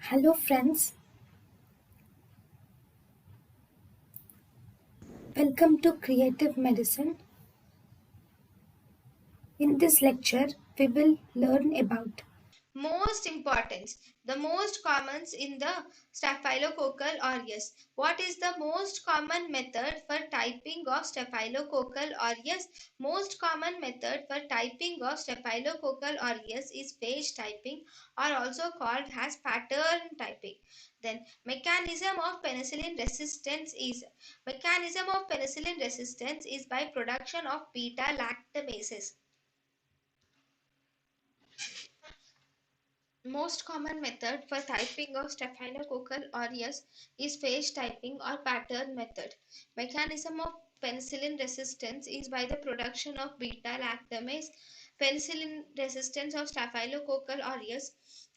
Hello, friends. Welcome to Creative Medicine. In this lecture, we will learn about Most important, the most commons in the staphylococcal aureus. What is the most common method for typing of staphylococcal aureus? Most common method for typing of staphylococcal aureus is page typing, or also called as pattern typing. Then mechanism of penicillin resistance is by production of beta lactamases. Most common method for typing of Staphylococcal aureus is phage typing or pattern method. Mechanism of penicillin resistance is by the production of beta-lactamase. Penicillin resistance of Staphylococcal aureus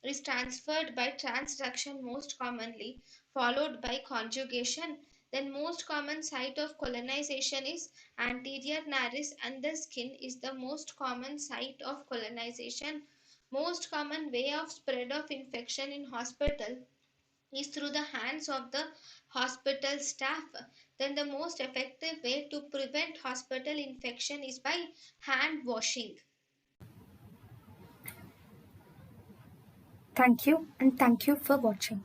is transferred by transduction most commonly, followed by conjugation. Then most common site of colonization is anterior nares, and the skin is the most common site of colonization. Most common way of spread of infection in hospital is through the hands of the hospital staff. Then the most effective way to prevent hospital infection is by hand washing. thank you and thank you for watching.